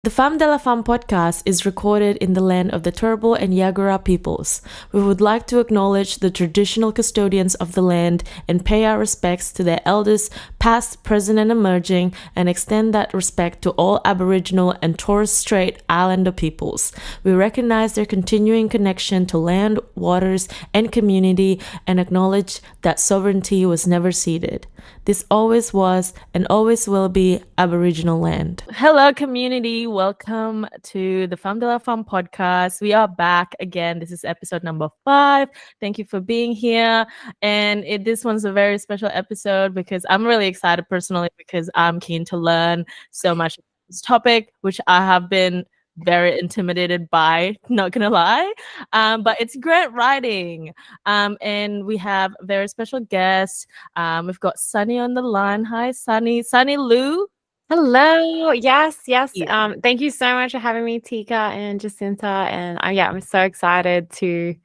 The Femme de la Femme podcast is recorded in the land of the Turrbal and Yagara peoples. We would like to acknowledge the traditional custodians of the land and pay our respects to their elders, past, present, and emerging, and extend that respect to all Aboriginal and Torres Strait Islander peoples. We recognize their continuing connection to land, waters, and community and acknowledge that sovereignty was never ceded. This always was and always will be Aboriginal land. Hello, community. Welcome to the Femme de la Femme podcast. We are back again. This is episode number 5. Thank you for being here. And this one's a very special episode because I'm really excited personally because I'm keen to learn so much about this topic, which I have been very intimidated by, not gonna lie, but it's grant writing, and we have a very special guest. We've got Sunny on the line. Hi, Sunny. Sunny Lu. Hello. Yes. Yeah. Thank you so much for having me, Tika and Jacinta. And I'm so excited to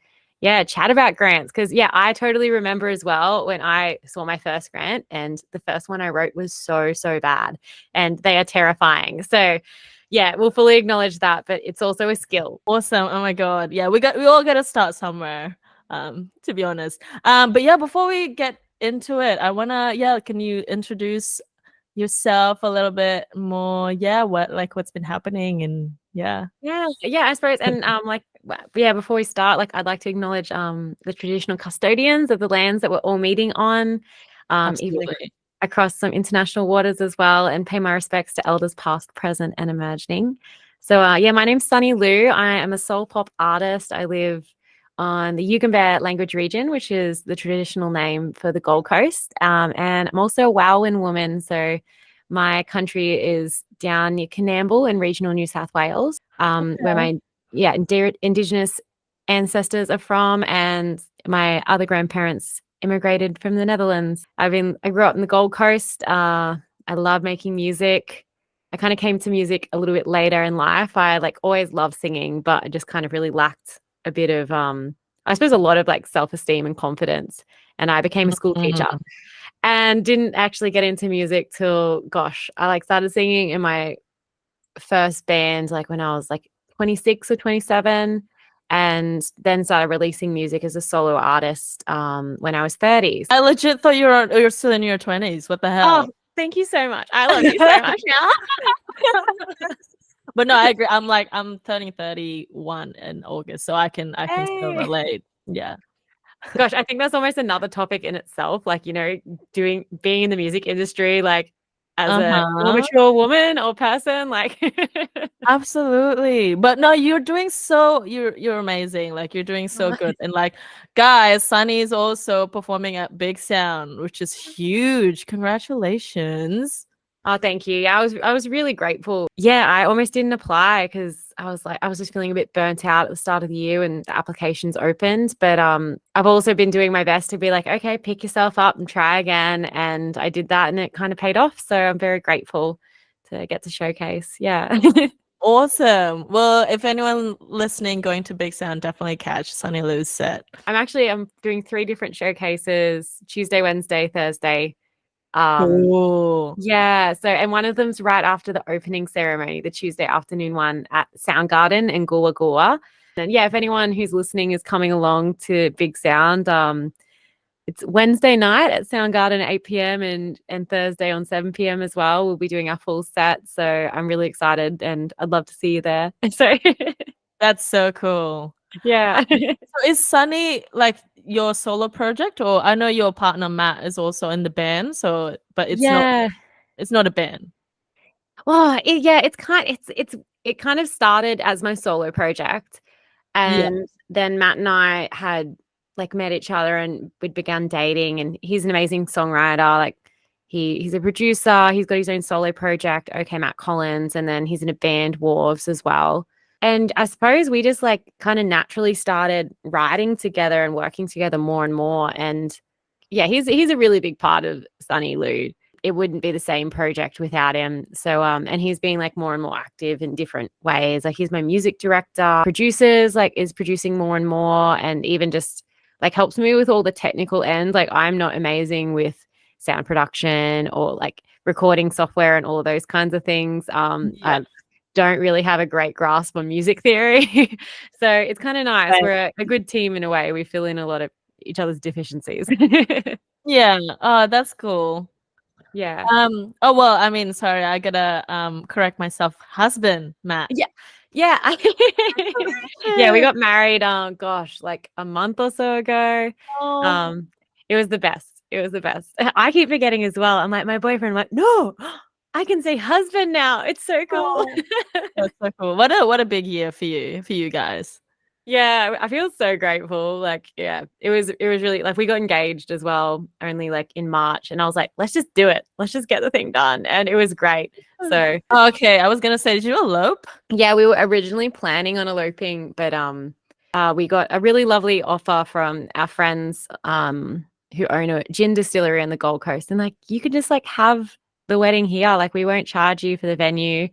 chat about grants because I totally remember as well when I saw my first grant, and the first one I wrote was so bad, and they are terrifying. So we'll fully acknowledge that, but it's also a skill. Awesome. Oh my god. Yeah, we all got to start somewhere, to be honest. But before we get into it, I wanna can you introduce yourself a little bit more? What's been happening? And I suppose. And before we start, I'd like to acknowledge the traditional custodians of the lands that we're all meeting on, even across some international waters as well, and pay my respects to elders past, present, and emerging. So my name's Sunny Lu. I am a soul pop artist. I live on the Yugambeh language region, which is the traditional name for the Gold Coast. And I'm also a Wowin woman. So my country is down near Coonamble in regional New South Wales, where my Indigenous ancestors are from, and my other grandparents immigrated from the Netherlands. I grew up in the Gold Coast. I love making music. I kind of came to music a little bit later in life. I always loved singing, but I just kind of really lacked a bit of I suppose a lot of self-esteem and confidence. And I became a school teacher and didn't actually get into music till I started singing in my first band when I was 26 or 27, and then started releasing music as a solo artist when I was 30. I legit thought you're still in your 20s. What the hell? Oh, thank you so much. I love you so much now. But no, I agree. I'm turning 31 in August, so I can still relate. Yeah. Gosh, I think that's almost another topic in itself. Being in the music industry, as a mature woman or person, Absolutely. But no, you're amazing. You're doing so good. And guys, Sunny is also performing at BIGSOUND, which is huge. Congratulations. Oh, thank you. Yeah, I was really grateful. Yeah, I almost didn't apply because I was just feeling a bit burnt out at the start of the year when the applications opened. But I've also been doing my best to be okay, pick yourself up and try again. And I did that, and it kind of paid off. So I'm very grateful to get to showcase. Yeah. Awesome. Well, if anyone listening going to BIGSOUND, definitely catch Sunny Lu's set. I'm doing 3 different showcases: Tuesday, Wednesday, Thursday. Cool. Yeah, so and one of them's right after the opening ceremony, the Tuesday afternoon one at Soundgarden in Gula Gula. And if anyone who's listening is coming along to BIGSOUND, it's Wednesday night at Soundgarden at 8 p.m. and Thursday on 7 p.m. as well. We'll be doing our full set, so I'm really excited and I'd love to see you there. So that's so cool. Yeah. So is Sunny your solo project, or I know your partner Matt is also in the band, but it's not a band. Well, it kind of started as my solo project, and then Matt and I had met each other and we'd begun dating, and he's an amazing songwriter. He's a producer, he's got his own solo project, OK Matt Collins, and then he's in a band, Wharves, as well. And I suppose we just kind of naturally started writing together and working together more and more. And he's a really big part of Sunny Lu. It wouldn't be the same project without him. So and he's being more and more active in different ways. He's my music director, is producing more and more, and even just helps me with all the technical end. I'm not amazing with sound production or recording software and all of those kinds of things. don't really have a great grasp on music theory. So it's kind of nice. Right. We're a good team in a way. We fill in a lot of each other's deficiencies. Yeah. Oh, that's cool. Yeah. Oh well, I mean, sorry, I gotta correct myself. Husband, Matt. Yeah. Yeah. Yeah, we got married, gosh, like a month or so ago. Oh, Um, it was the best. It was the best. I keep forgetting as well. I'm like, my boyfriend, I'm like, no, I can say husband now. It's so cool. oh, that's so cool. What a big year for you guys. Yeah, I feel so grateful. Like, yeah, it was really like we got engaged as well, only like in March, and I was like, let's just do it. Let's just get the thing done. And it was great. So Okay, I was gonna say, did you elope? yeah, we were originally planning on eloping, but we got a really lovely offer from our friends who own a gin distillery on the Gold Coast, and like you could just like have the wedding here, like we won't charge you for the venue.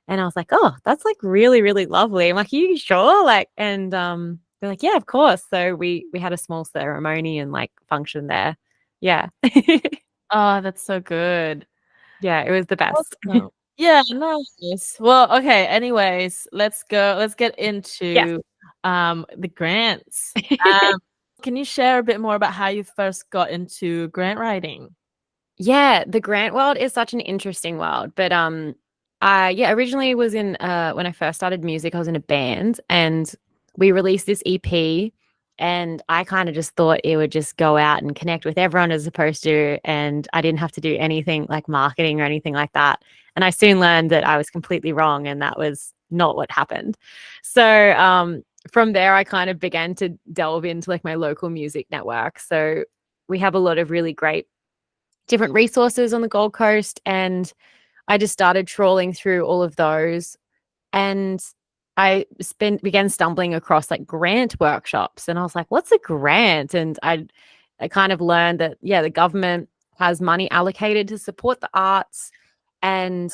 And I was like, oh, that's like really, really lovely. I'm like, are you sure? Like, and they're like, yeah, of course. So we had a small ceremony and like function there. Yeah. Oh, that's so good. Yeah, it was the best. Awesome. Yeah, nice. Well, okay, anyways, let's get Yes. into the grants. Can you share a bit more about how you first got into grant writing? Yeah, the grant world is such an interesting world. But I yeah, originally was in when I first started music, I was in a band and we released this EP and I kind of just thought it would just go out and connect with everyone as opposed to, and I didn't have to do anything like marketing or anything like that. And I soon learned that I was completely wrong and that was not what happened. So from there I kind of began to delve into like my local music network. So we have a lot of really great different resources on the Gold Coast, and I just started trawling through all of those, and I began stumbling across like grant workshops, and I was like, what's a grant? And I kind of learned that yeah, the government has money allocated to support the arts, and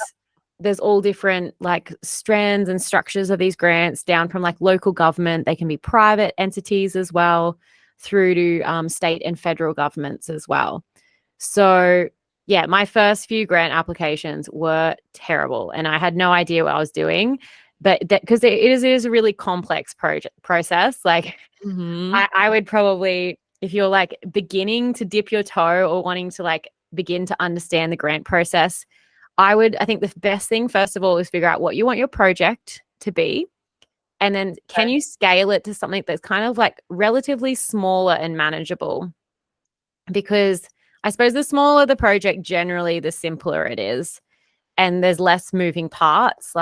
there's all different like strands and structures of these grants, down from like local government, they can be private entities as well, through to state and federal governments as well. So yeah, my first few grant applications were terrible and I had no idea what I was doing. But that because it is a really complex process. Like Mm-hmm. I would probably, if you're like beginning to dip your toe or wanting to like begin to understand the grant process, I think the best thing, first of all, is figure out what you want your project to be. And then can you scale it to something that's kind of like relatively smaller and manageable? Because I suppose the smaller the project, generally, the simpler it is. And there's less moving parts,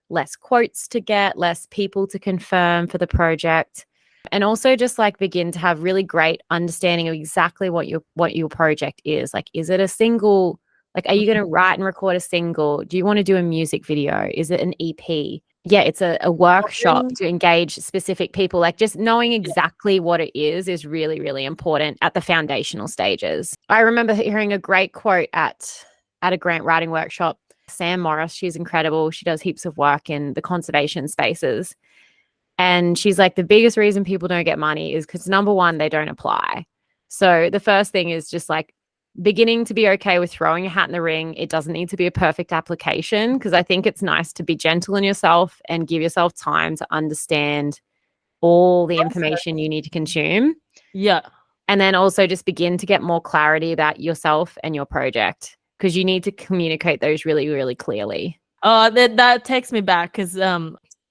less quotes to get, less people to confirm for the project. And also just like begin to have really great understanding of exactly what your project is. Like, is it a single? Like, are you going to write and record a single? Do you want to do a music video? Is it an EP? Yeah, it's a workshop to engage specific people. Like just knowing exactly what it is really, really important at the foundational stages. I remember hearing a great quote at a grant writing workshop. Sam Morris, she's incredible. She does heaps of work in the conservation spaces. And she's like, the biggest reason people don't get money is because number one, they don't apply. So the first thing is just like beginning to be okay with throwing a hat in the ring. It doesn't need to be a perfect application because I think it's nice to be gentle on yourself and give yourself time to understand all the information you need to consume. Yeah. And then also just begin to get more clarity about yourself and your project because you need to communicate those really, really clearly. Oh, that takes me back because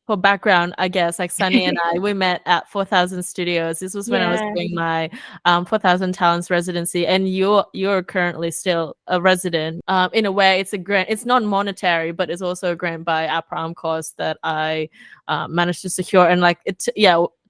for background, I guess like Sunny and I, we met at 4000 Studios. This was when I was doing my 4000 Talents residency, and you're currently still a resident. In a way, it's a grant. It's non-monetary, but it's also a grant by our prom course that I managed to secure. And like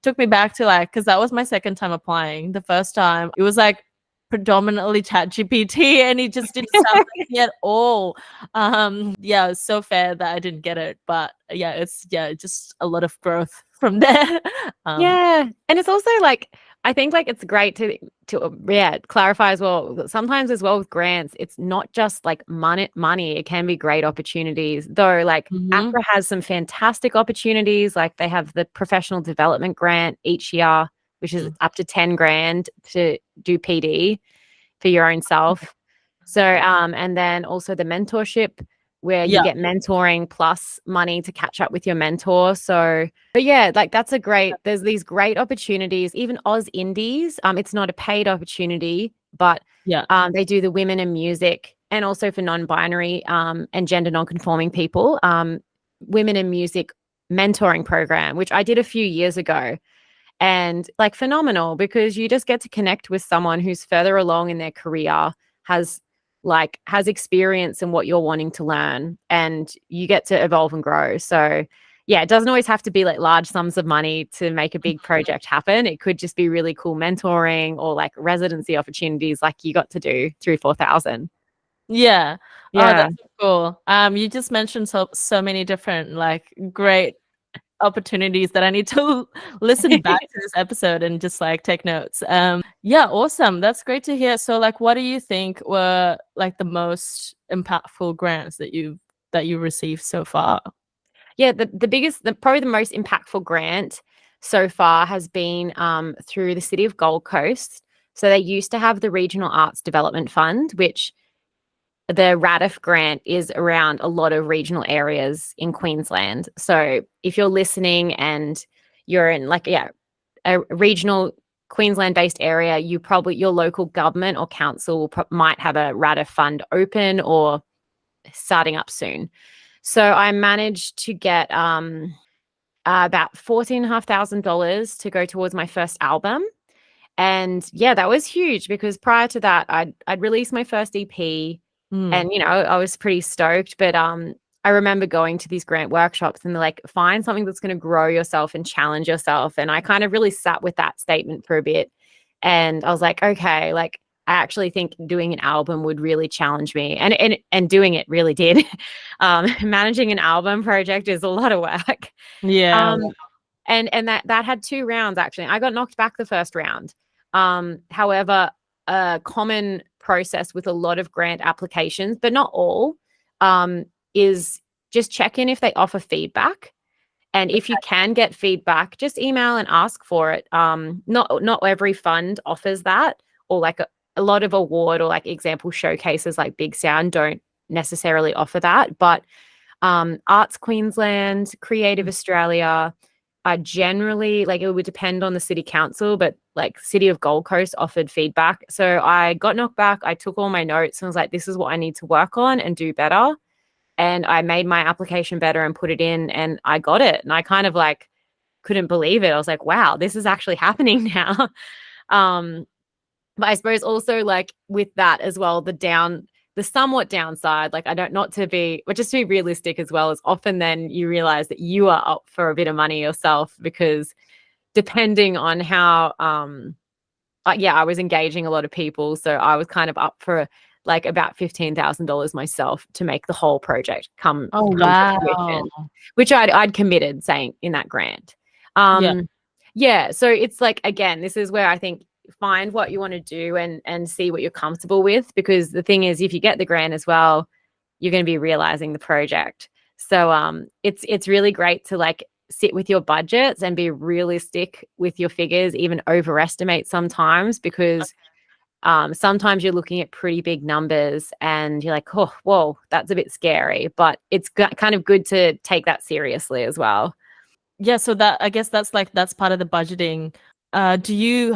took me back to like because that was my second time applying. The first time it was like predominantly ChatGPT and it just didn't sound like me at all. Yeah, it's so fair that I didn't get it, but it's just a lot of growth from there. Yeah, and it's also like I think like it's great to clarify as well. Sometimes as well with grants, it's not just like money. It can be great opportunities. Though like APRA has some fantastic opportunities. Like they have the professional development grant each year, which is up to 10 grand to do PD for your own self. So and then also the mentorship where you get mentoring plus money to catch up with your mentor. So, but yeah, like there's these great opportunities, even Oz Indies. It's not a paid opportunity, but they do the women in music, and also for non-binary and gender non-conforming people, women in music mentoring program, which I did a few years ago. And like phenomenal, because you just get to connect with someone who's further along in their career, has experience in what you're wanting to learn, and you get to evolve and grow. So yeah, it doesn't always have to be like large sums of money to make a big project happen. It could just be really cool mentoring or like residency opportunities like you got to do through 4,000. Yeah. Oh, Yeah. that's so cool. You just mentioned so many different like great opportunities that I need to listen back to this episode and just like take notes. Yeah, awesome. That's great to hear. So like what do you think were like the most impactful grants that you received so far? Yeah, probably the most impactful grant so far has been through the City of Gold Coast. So they used to have the Regional Arts Development Fund, which the RADIF grant is around a lot of regional areas in Queensland. So if you're listening and you're in like, a regional Queensland-based area, your local government or council might have a RADIF fund open or starting up soon. So I managed to get about $14,500 to go towards my first album. And yeah, that was huge, because prior to that, I'd released my first EP, and I was pretty stoked. But I remember going to these grant workshops, and they're like, find something that's going to grow yourself and challenge yourself. And I kind of really sat with that statement for a bit, and I was like, okay, like I actually think doing an album would really challenge me, and doing it really did. Managing an album project is a lot of work. Yeah. And that had 2 rounds, actually. I got knocked back the first round. However, a common process with a lot of grant applications, but not all, is just check in if they offer feedback. And if you can get feedback, just email and ask for it. Not every fund offers that, or like a lot of award or like example showcases like BIGSOUND don't necessarily offer that. But Arts Queensland, Creative Australia, generally, like it would depend on the city council, but like City of Gold Coast offered feedback. So I got knocked back. I took all my notes and was like, this is what I need to work on and do better. And I made my application better and put it in, and I got it. And I kind of like couldn't believe it. I was like, wow, this is actually happening now. But I suppose also like with that as well, the somewhat downside, like not to be, but just to be realistic as well, is often then you realize that you are up for a bit of money yourself, because depending on how, I was engaging a lot of people. So I was kind of up for like about $15,000 myself to make the whole project come to fruition, which I'd committed saying in that grant. Yeah. So it's like, again, this is where I think find what you want to do and see what you're comfortable with, because the thing is, if you get the grant as well, you're going to be realizing the project. So it's really great to like sit with your budgets and be realistic with your figures, even overestimate sometimes, because sometimes you're looking at pretty big numbers and you're like, oh, whoa, that's a bit scary. But it's kind of good to take that seriously as well. Yeah, so I guess that's part of the budgeting. How do you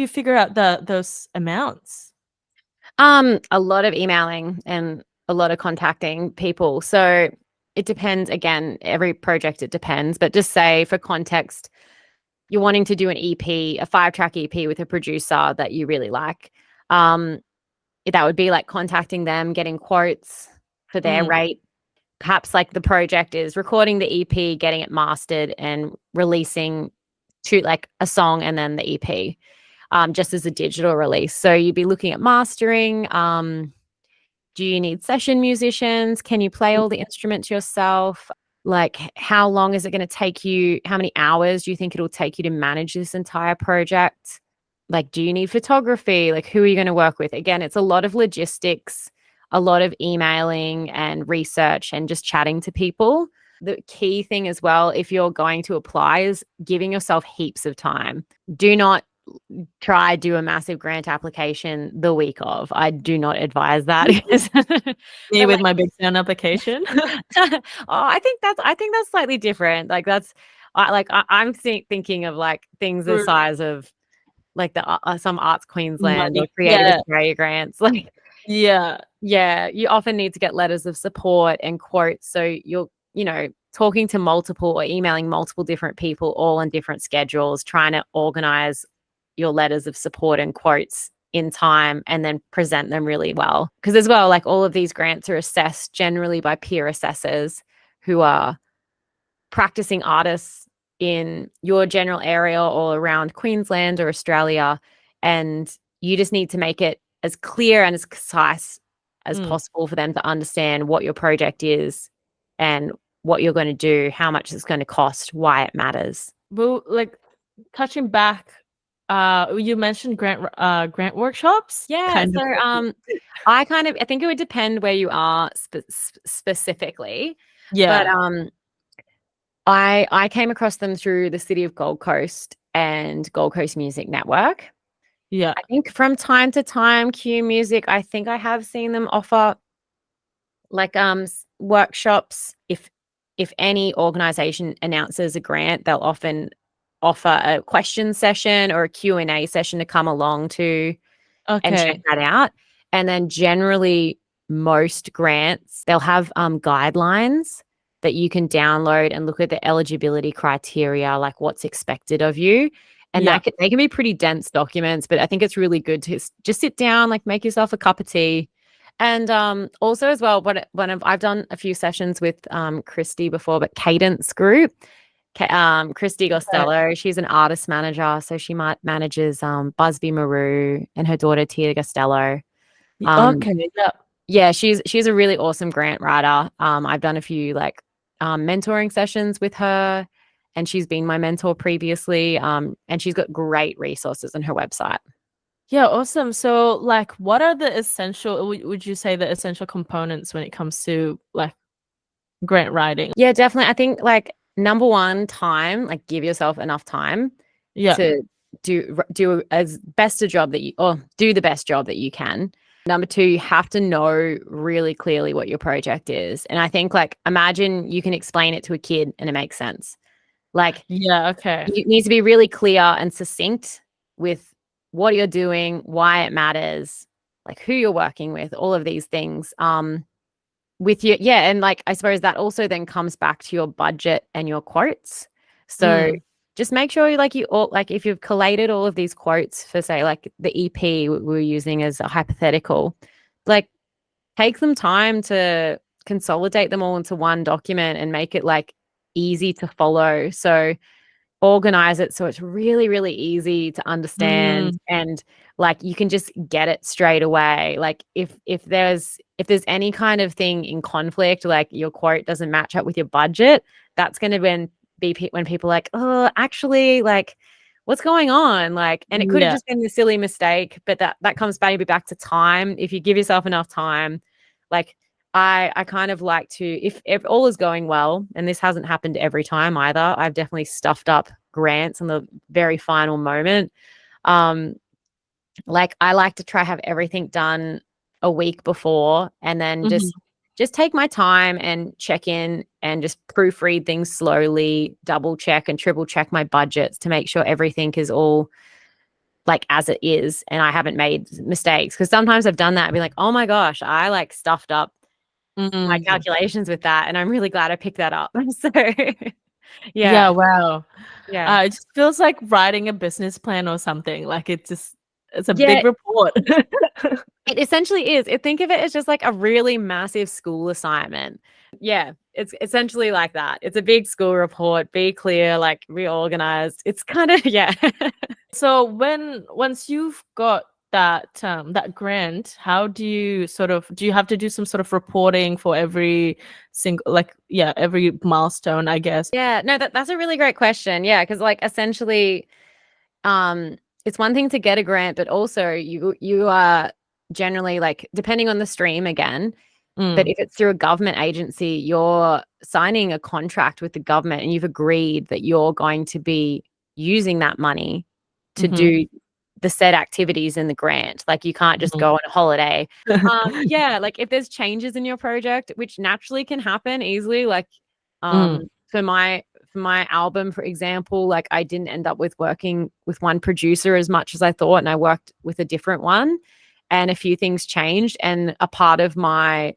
figure out those amounts? A lot of emailing and a lot of contacting people. So it depends. Again, every project, it depends. But just say, for context, you're wanting to do an EP, a 5-track EP with a producer that you really like. That would be like contacting them, getting quotes for their rate. Perhaps like the project is recording the EP, getting it mastered, and releasing to like a song and then the EP, just as a digital release. So you'd be looking at mastering. Do you need session musicians? Can you play all the instruments yourself? Like, how long is it going to take you? How many hours do you think it'll take you to manage this entire project? Like, do you need photography? Like, who are you going to work with? Again, it's a lot of logistics, a lot of emailing and research and just chatting to people. The key thing as well, if you're going to apply, is giving yourself heaps of time. Do not try do a massive grant application the week of. I do not advise that. Me with my BIGSOUND application. I think that's slightly different. Like I'm thinking of like things the size of like the some Arts Queensland or Creative Australia grants. Like yeah, you often need to get letters of support and quotes. So you're talking to multiple or emailing multiple different people all on different schedules, trying to organize your letters of support and quotes in time and then present them really well. Because as well, like all of these grants are assessed generally by peer assessors who are practicing artists in your general area or around Queensland or Australia. And you just need to make it as clear and as concise as possible for them to understand what your project is and what you're going to do, how much it's going to cost, why it matters. Well, like touching back, you mentioned grant workshops. Yeah, so I think it would depend where you are specifically. Yeah, but I came across them through the City of Gold Coast and Gold Coast Music Network. Yeah, I think from time to time, Q Music, I think I have seen them offer like workshops. If any organization announces a grant, they'll often offer a question session or a Q&A session to come along to and check that out. And then generally most grants, they'll have guidelines that you can download and look at the eligibility criteria, like what's expected of you. And they can be pretty dense documents, but I think it's really good to just sit down, like make yourself a cup of tea. And also as well, I've done a few sessions with Christy before, but Cadence Group, Christy Costello, she's an artist manager, so she manages Busby Maru and her daughter Tia Costello. Yeah, she's a really awesome grant writer. I've done a few like mentoring sessions with her, and she's been my mentor previously. And she's got great resources on her website. Yeah, awesome. So like what are the essential, would you say the essential components when it comes to like grant writing? Yeah, definitely. I think like number one, time, like give yourself enough time to do as best a job that do the best job that you can. Number two, you have to know really clearly what your project is. And I think like imagine you can explain it to a kid and it makes sense. Like it needs to be really clear and succinct with what you're doing, why it matters, like who you're working with, all of these things. With your and like I suppose that also then comes back to your budget and your quotes. So just make sure if you've collated all of these quotes for say like the EP we were using as a hypothetical, like take some time to consolidate them all into one document and make it like easy to follow. So organize it so it's really, really easy to understand and like you can just get it straight away. Like if there's any kind of thing in conflict, like your quote doesn't match up with your budget, that's going to be when people are like, oh, actually, like what's going on? Like, and it could have just been a silly mistake, but that comes maybe back to time. If you give yourself enough time, like I kind of like to, if all is going well, and this hasn't happened every time either, I've definitely stuffed up grants in the very final moment. Like I like to try have everything done a week before and then just take my time and check in and just proofread things slowly, double check and triple check my budgets to make sure everything is all like as it is and I haven't made mistakes. Because sometimes I've done that and be like, oh my gosh, I like stuffed up my calculations with that, and I'm really glad I picked that up. So wow. It just feels like writing a business plan or something. Like it's a big report. It essentially is. Think of it as just like a really massive school assignment. Yeah, it's essentially like that. It's a big school report. Be clear, like reorganized. It's kind of So once you've got that grant, how do you have to do some sort of reporting for every single every milestone, I guess? Yeah, no, that's a really great question. Yeah, because like essentially it's one thing to get a grant, but also you are generally like depending on the stream again, but if it's through a government agency, you're signing a contract with the government and you've agreed that you're going to be using that money to do the said activities in the grant. Like you can't just go on a holiday. Yeah, like if there's changes in your project, which naturally can happen easily, like for my album, for example, like I didn't end up with working with one producer as much as I thought, and I worked with a different one, and a few things changed. And a part of my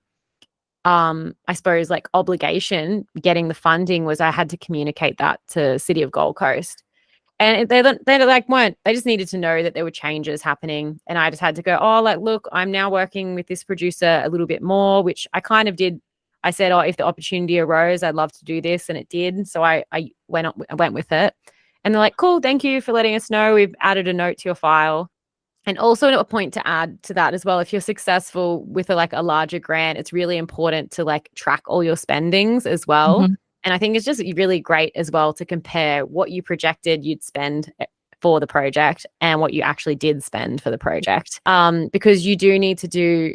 I suppose like obligation getting the funding was I had to communicate that to City of Gold Coast. And they like weren't, they just needed to know that there were changes happening. And I just had to go, oh, like, look, I'm now working with this producer a little bit more, which I kind of did. I said, oh, if the opportunity arose, I'd love to do this. And it did. So I went with it. And they're like, cool, thank you for letting us know. We've added a note to your file. And also a point to add to that as well, if you're successful with a larger grant, it's really important to like track all your spendings as well. And I think it's just really great as well to compare what you projected you'd spend for the project and what you actually did spend for the project. Because you do need to do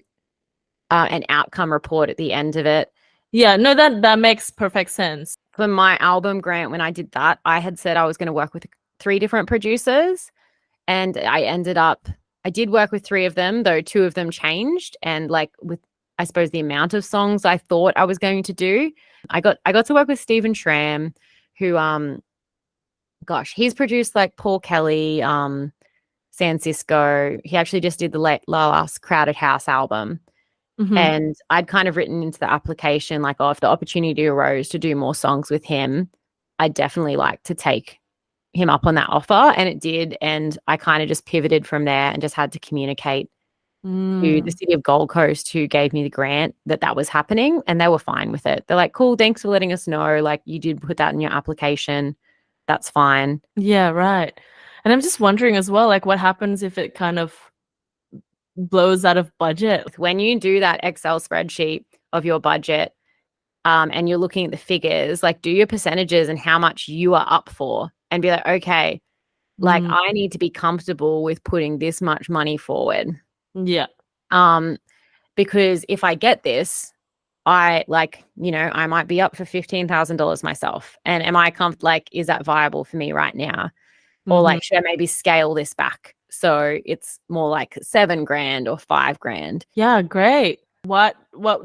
an outcome report at the end of it. Yeah, no, that makes perfect sense. For my album grant, when I did that, I had said I was going to work with 3 different producers. And I did work with 3 of them, though 2 of them changed. And like with, I suppose, the amount of songs I thought I was going to do, I got to work with Stephen Schramm, who, he's produced like Paul Kelly, San Cisco. He actually just did the last Crowded House album. And I'd kind of written into the application, like, oh, if the opportunity arose to do more songs with him, I'd definitely like to take him up on that offer. And it did. And I kind of just pivoted from there and just had to communicate to the City of Gold Coast, who gave me the grant, that was happening. And they were fine with it. They're like, cool, thanks for letting us know. Like, you did put that in your application. That's fine. Yeah, right. And I'm just wondering as well, like, what happens if it kind of blows out of budget? When you do that Excel spreadsheet of your budget, and you're looking at the figures, like, do your percentages and how much you are up for, and be like, okay, like, I need to be comfortable with putting this much money forward. Yeah. Because if I get this, I might be up for $15,000 myself. And am I is that viable for me right now? Or like, should I maybe scale this back so it's more like $7,000 or $5,000? Yeah, great. What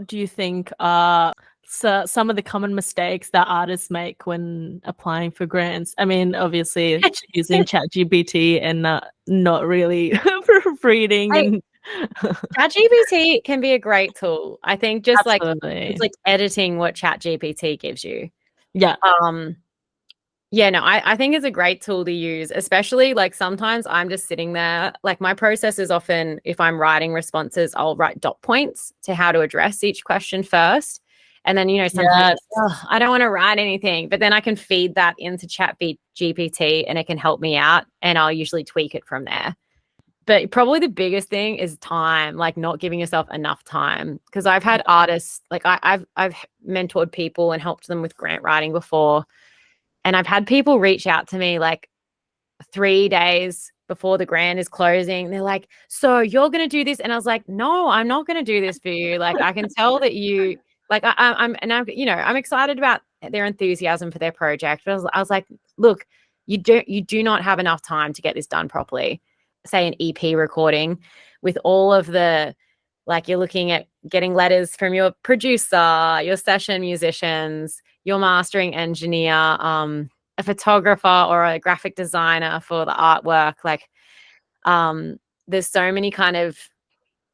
do you think are some of the common mistakes that artists make when applying for grants? I mean, obviously using ChatGPT and not really proofreading. ChatGPT can be a great tool. I think just Absolutely. it's like editing what ChatGPT gives you. Yeah. Yeah, no, I think it's a great tool to use, especially like sometimes I'm just sitting there. Like, my process is often, if I'm writing responses, I'll write dot points to how to address each question first. And then, sometimes I don't want to write anything, but then I can feed that into ChatGPT and it can help me out, and I'll usually tweak it from there. But probably the biggest thing is time, like not giving yourself enough time. Because I've had artists, like I've mentored people and helped them with grant writing before. And I've had people reach out to me like 3 days before the grant is closing. They're like, so you're going to do this? And I was like, no, I'm not going to do this for you. Like, I can tell that you, like, I'm excited about their enthusiasm for their project. But I was like, look, you do not have enough time to get this done properly. Say an EP recording with all of the, like, you're looking at getting letters from your producer, your session musicians, your mastering engineer, a photographer or a graphic designer for the artwork. Like, there's so many kind of,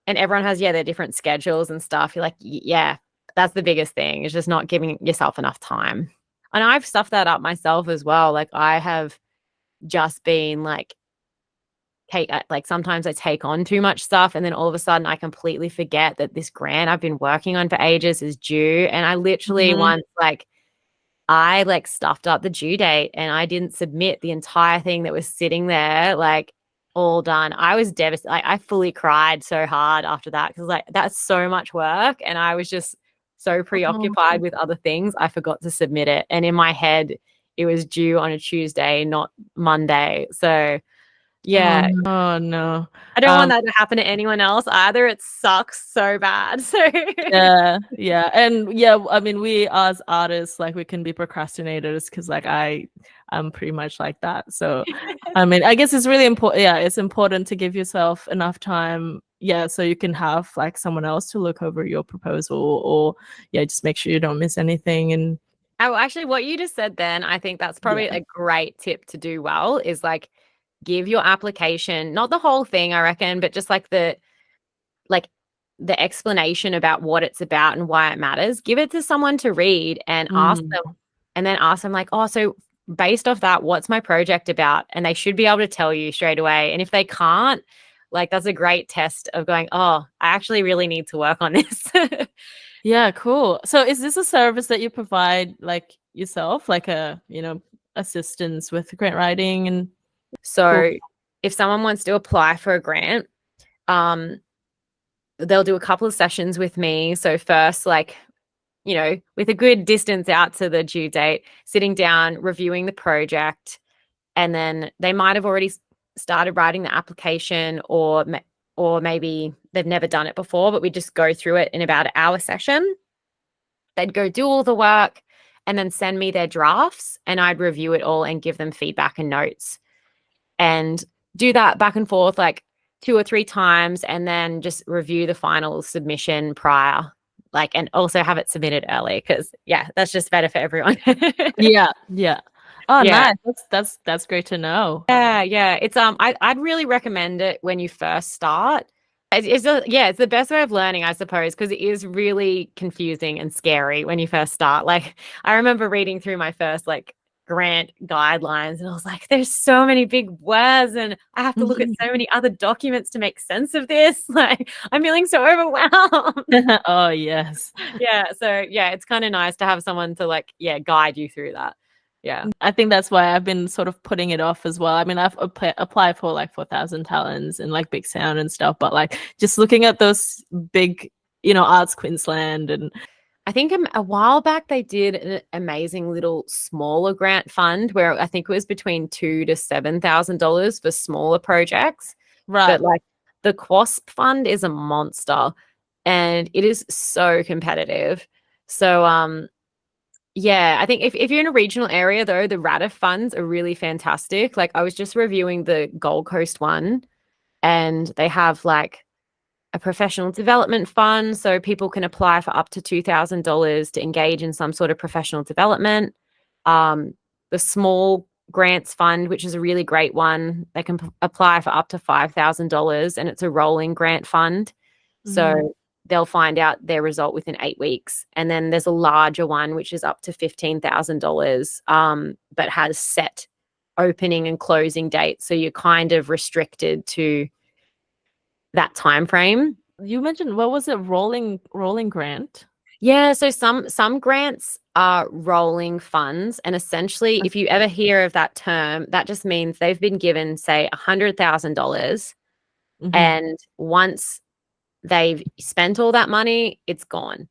and everyone has, their different schedules and stuff. You're like, yeah, that's the biggest thing, is just not giving yourself enough time. And I've stuffed that up myself as well. Like, I have just been like, sometimes I take on too much stuff, and then all of a sudden I completely forget that this grant I've been working on for ages is due. And I literally once I stuffed up the due date and I didn't submit the entire thing that was sitting there, like, all done. I was devastated. I fully cried so hard after that, because like, that's so much work, and I was just so preoccupied with other things, I forgot to submit it. And in my head, it was due on a Tuesday, not Monday. So Yeah. Oh no. I don't want that to happen to anyone else either. It sucks so bad. So Yeah. And yeah, I mean, we as artists, like we can be procrastinators because like I'm pretty much like that. So I mean, I guess it's really important. Yeah, it's important to give yourself enough time. Yeah, so you can have like someone else to look over your proposal, or yeah, just make sure you don't miss anything. And oh, actually, what you just said then, I think that's probably yeah. a great tip to do well is like give your application, not the whole thing, I reckon, but just like the explanation about what it's about and why it matters. Give it to someone to read and ask Mm. them, and then ask them like, oh, so based off that, what's my project about? And they should be able to tell you straight away. And if they can't, like that's a great test of going, oh, I actually really need to work on this. Yeah, cool. So is this a service that you provide like yourself, like a, assistance with grant writing and cool. So if someone wants to apply for a grant, um, they'll do a couple of sessions with me. So first, like, with a good distance out to the due date, sitting down, reviewing the project, and then they might have already started writing the application, or maybe they've never done it before, but we just go through it in about an hour session. They'd go do all the work and then send me their drafts, and I'd review it all and give them feedback and notes, and do that back and forth like 2 or 3 times, and then just review the final submission prior, like, and also have it submitted early because yeah, that's just better for everyone. Yeah. Oh, Yeah. nice. That's great to know. Yeah. It's I'd really recommend it when you first start. It's the best way of learning, I suppose, because it is really confusing and scary when you first start. Like I remember reading through my first like grant guidelines, and I was like, there's so many big words, and I have to look at so many other documents to make sense of this. Like I'm feeling so overwhelmed. Oh, yes. Yeah. So yeah, it's kind of nice to have someone to like, yeah, guide you through that. Yeah. I think that's why I've been sort of putting it off as well. I mean, I've applied for like 4,000 talents and like Big Sound and stuff, but like just looking at those big, Arts Queensland and I think a while back they did an amazing little smaller grant fund where I think it was between $2,000 to $7,000 for smaller projects. right. But like the QUASP fund is a monster, and it is so competitive. So yeah, I think if you're in a regional area though, the RADIF funds are really fantastic. Like I was just reviewing the Gold Coast one, and they have like a professional development fund, so people can apply for up to $2,000 to engage in some sort of professional development. The small grants fund, which is a really great one, they can apply for up to $5,000, and it's a rolling grant fund. So they'll find out their result within 8 weeks. And then there's a larger one, which is up to $15,000, but has set opening and closing dates. So you're kind of restricted to that time frame. You mentioned, what was it, rolling grant? Yeah, so some grants are rolling funds, and essentially if you ever hear of that term, that just means they've been given say $100,000, and once they've spent all that money, it's gone.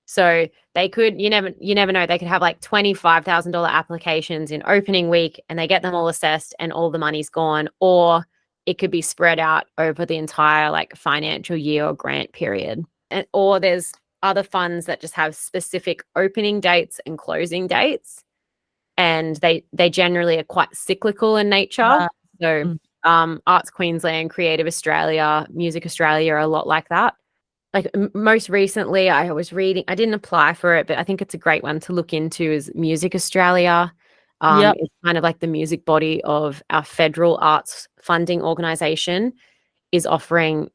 So they could, you never know, they could have like $25,000 applications in opening week, and they get them all assessed and all the money's gone, or it could be spread out over the entire like financial year or grant period. Or there's other funds that just have specific opening dates and closing dates, and they generally are quite cyclical in nature. So Arts Queensland, Creative Australia, Music Australia are a lot like that. Like most recently I was reading, I didn't apply for it, but I think it's a great one to look into, is Music Australia. It's kind of like the music body of our federal arts funding organisation, is offering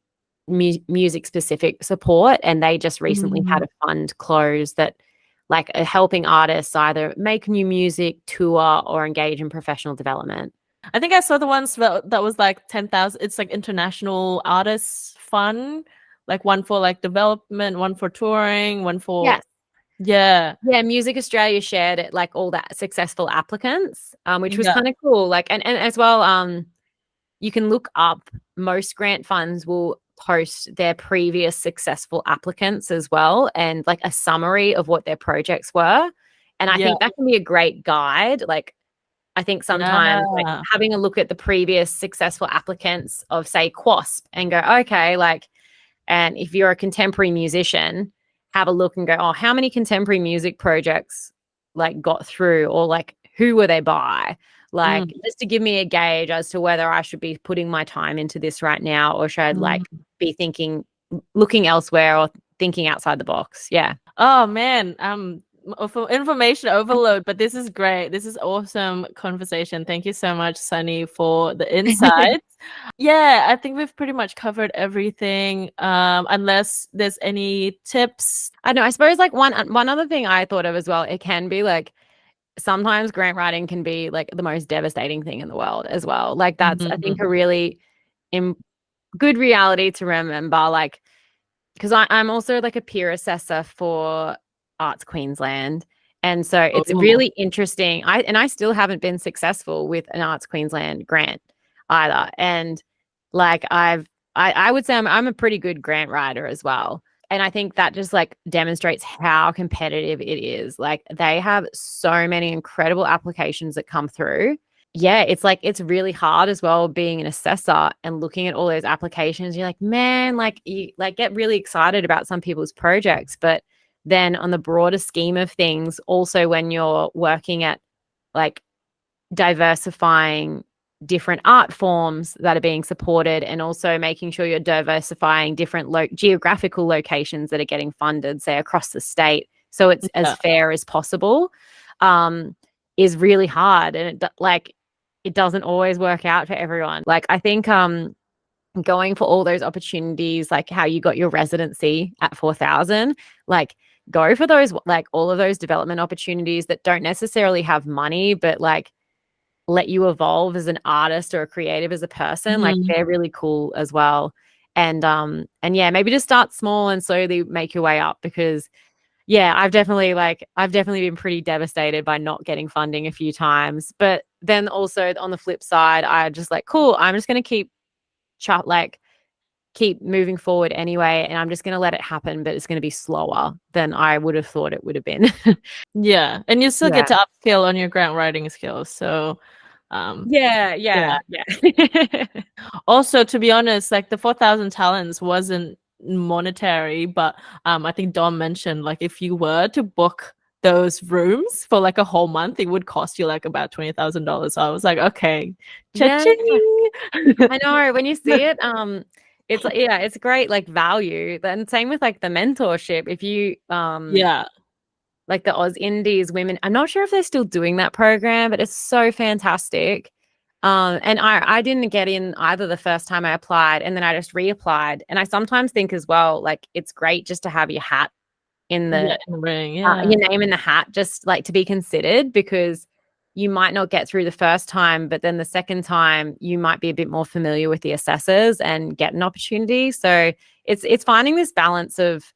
music specific support, and they just recently had a fund close that like are helping artists either make new music, tour, or engage in professional development. I think I saw the ones that was like 10,000. It's like international artists fund, like one for like development, one for touring, one for yeah. Music Australia shared it, like all that successful applicants, which was kind of cool. Like and as well, you can look up, most grant funds will post their previous successful applicants as well, and like a summary of what their projects were. And I think that can be a great guide. Like I think sometimes like Yeah. having a look at the previous successful applicants of say QUASP and go, okay, like, and if you're a contemporary musician, have a look and go, oh, how many contemporary music projects like got through, or like who were they by? Like just to give me a gauge as to whether I should be putting my time into this right now, or should I like be thinking, looking elsewhere, or thinking outside the box. Yeah. Oh man, information overload, but this is great. This is awesome conversation. Thank you so much, Sunny, for the insights. Yeah, I think we've pretty much covered everything. Unless there's any tips. I know. I suppose like one other thing I thought of as well, it can be like sometimes grant writing can be like the most devastating thing in the world as well. Like that's I think a really good reality to remember. Like, because I'm also like a peer assessor for Arts Queensland. And so it's really interesting. I still haven't been successful with an Arts Queensland grant either. And like I would say I'm a pretty good grant writer as well. And I think that just like demonstrates how competitive it is. Like they have so many incredible applications that come through. Yeah, it's like it's really hard as well being an assessor and looking at all those applications. You're like, man, like you like get really excited about some people's projects, but then on the broader scheme of things, also when you're working at like diversifying different art forms that are being supported, and also making sure you're diversifying different geographical locations that are getting funded, say across the state, so it's as fair as possible, is really hard. And it doesn't always work out for everyone. Like I think going for all those opportunities, like how you got your residency at 4,000, like go for those, like all of those development opportunities that don't necessarily have money, but like let you evolve as an artist or a creative as a person. Like they're really cool as well. And yeah, maybe just start small and slowly make your way up, because yeah, I've definitely been pretty devastated by not getting funding a few times. But then also on the flip side, I just like, cool, I'm just going to keep moving forward anyway, and I'm just going to let it happen, but it's going to be slower than I would have thought it would have been. Yeah, and you still get to upskill on your grant writing skills. So yeah. Also, to be honest, like the 4,000 talents wasn't monetary, but I think Dom mentioned like if you were to book those rooms for like a whole month, it would cost you like about $20,000. So I was like, okay, cha-ching. I know, when you see it, it's like, yeah, it's great like value. And same with like the mentorship. If you like the Oz Indies women, I'm not sure if they're still doing that program, but it's so fantastic. And I didn't get in either the first time I applied, and then I just reapplied. And I sometimes think as well, like it's great just to have your hat in the ring, your name in the hat, just like to be considered, because you might not get through the first time, but then the second time you might be a bit more familiar with the assessors and get an opportunity. So it's finding this balance of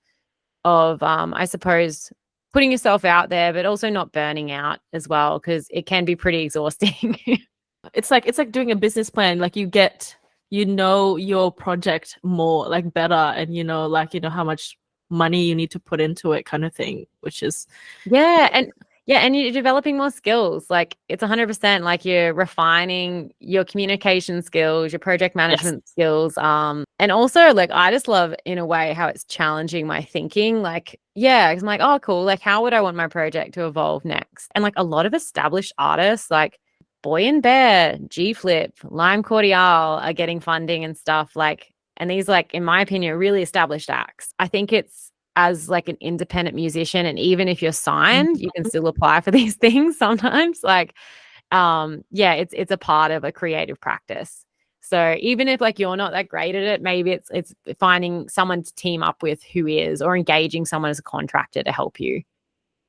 I suppose putting yourself out there, but also not burning out as well, because it can be pretty exhausting. It's like doing a business plan. Like you know your project more like better, and you know how much money you need to put into it, kind of thing, which is and you're developing more skills. Like it's 100% like you're refining your communication skills, your project management skills, and also like I just love in a way how it's challenging my thinking. Like because I'm like, oh cool, like how would I want my project to evolve next? And like a lot of established artists like Boy and Bear, G Flip, Lime Cordial are getting funding and stuff, like, and these like in my opinion really established acts. I think it's as like an independent musician, and even if you're signed, you can still apply for these things sometimes. Like it's a part of a creative practice. So even if like you're not that great at it, maybe it's finding someone to team up with who is, or engaging someone as a contractor to help you.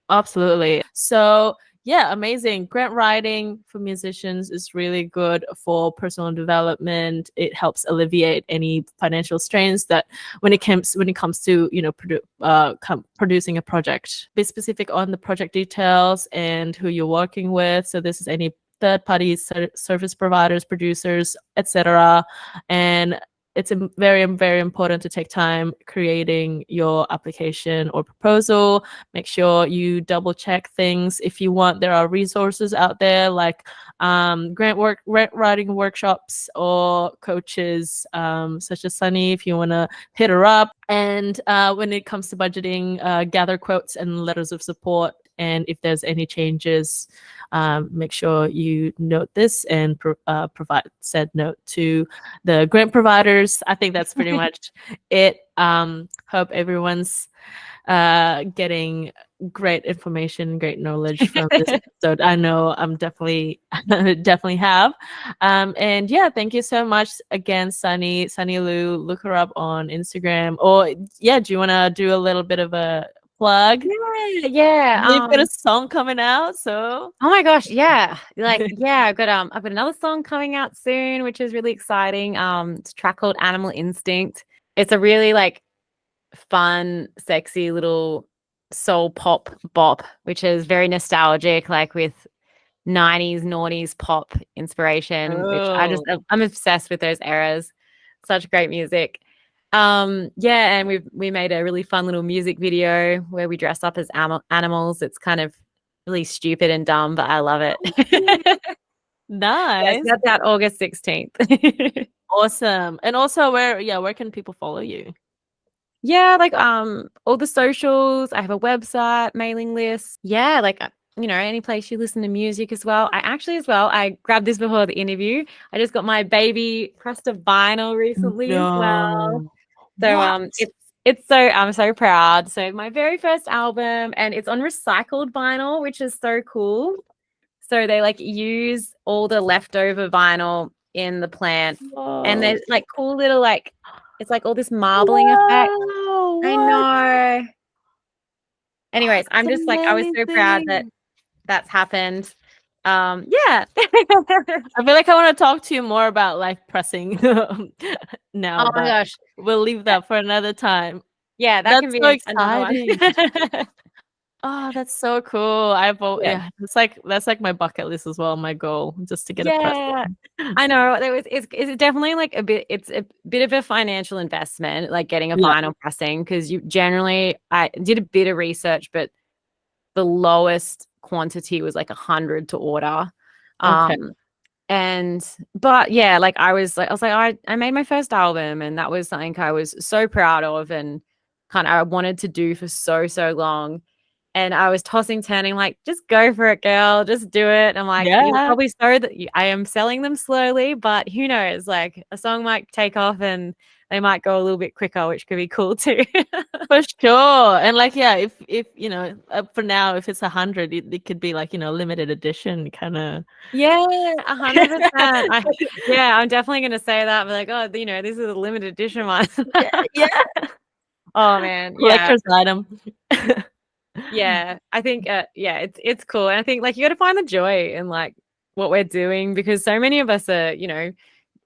Absolutely. So yeah, amazing. Grant writing for musicians is really good for personal development. It helps alleviate any financial strains that when it comes to producing a project. Be specific on the project details and who you're working with. So this is any third parties, service providers, producers, etc. And it's very, very important to take time creating your application or proposal. Make sure you double check things. If you want, there are resources out there like grant writing workshops or coaches such as Sunny if you want to hit her up. And when it comes to budgeting, gather quotes and letters of support. And if there's any changes, make sure you note this and provide said note to the grant providers. I think that's pretty much it. Hope everyone's getting great information, great knowledge from this episode. I know I'm definitely have. And yeah, thank you so much again, Sunny Lou. Look her up on Instagram. Or yeah, do you want to do a little bit of a plug? Yeah. You've got a song coming out, so oh my gosh, yeah. Like, yeah, I've got another song coming out soon, which is really exciting. It's a track called Animal Instinct. It's a really like fun, sexy little soul pop bop, which is very nostalgic, like with 90s noughties pop inspiration, which I'm obsessed with those eras. Such great music. Yeah, and we made a really fun little music video where we dress up as animals. It's kind of really stupid and dumb, but I love it. Nice. Yes, that's out August 16th. Awesome. And also where can people follow you? Yeah, like all the socials. I have a website, mailing list. Yeah, like any place you listen to music as well. I grabbed this before the interview. I just got my baby pressed of vinyl recently as well. So I'm so proud. So my very first album, and it's on recycled vinyl, which is so cool. So they like use all the leftover vinyl in the plant. Whoa. And there's like cool little it's like all this marbling effect. What? I know. Anyways, I'm just like, I was so proud that that's happened. Yeah. I feel like I want to talk to you more about like pressing now. Oh my gosh. We'll leave that for another time. Yeah, that can be so exciting. Oh, that's so cool. That's like my bucket list as well, my goal, just to get a press. I know. It's definitely like it's a bit of a financial investment, like getting a vinyl pressing, because I did a bit of research, but the lowest quantity was like 100 to order. Okay. But yeah, like I was like I made my first album, and that was something I was so proud of and kind of I wanted to do for so long. And I was turning like, just go for it, girl, just do it. I'm like, you're probably sorry that I am selling them slowly, but who knows? Like a song might take off and they might go a little bit quicker, which could be cool too. For sure. And like, yeah, if for now, if it's 100, it could be like, limited edition kind of. Yeah, 100%. Yeah, I'm definitely going to say that. But like, oh, this is a limited edition one. Yeah. Oh man. Collector's item. Yeah, I think it's cool. And I think like you got to find the joy in like what we're doing, because so many of us are,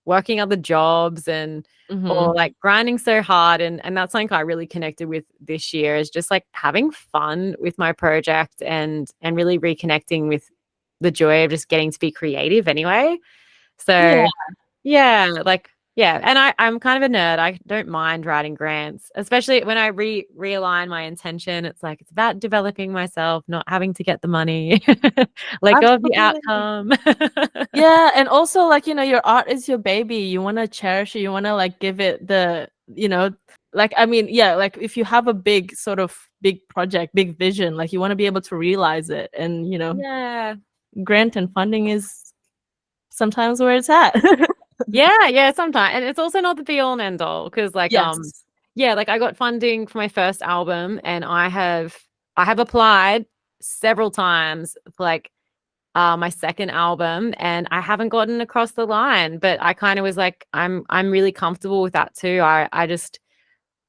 working other jobs and or like grinding so hard, and that's something I really connected with this year, is just like having fun with my project and really reconnecting with the joy of just getting to be creative anyway. So and I'm kind of a nerd. I don't mind writing grants, especially when I realign my intention. It's like, it's about developing myself, not having to get the money. Let go of the outcome. Yeah, and also like, your art is your baby. You want to cherish it. You want to like give it the, like, I mean, yeah, like if you have a big project, big vision, like you want to be able to realize it. And, grant and funding is sometimes where it's at. Yeah, sometimes. And it's also not the be all and end all, because like like I got funding for my first album, and I have applied several times for like my second album, and I haven't gotten across the line. But I kind of was like, I'm really comfortable with that too. I just,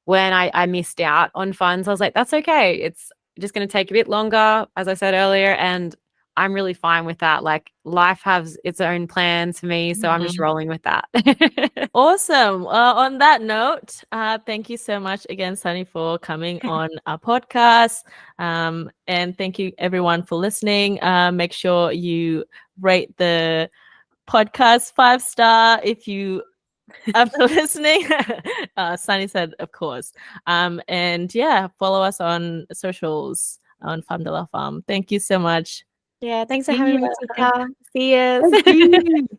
when I missed out on funds, I was like, that's okay. It's just going to take a bit longer, as I said earlier, and I'm really fine with that. Like life has its own plans for me, so I'm just rolling with that. Awesome. On that note, thank you so much again, Sunny, for coming on our podcast. And thank you everyone for listening. Make sure you rate the podcast 5-star if you after listening. Sunny said, of course. And yeah, follow us on socials on Femme de la Femme. Thank you so much. Yeah, thanks for See having me, ya. Tika. See you. Thank you.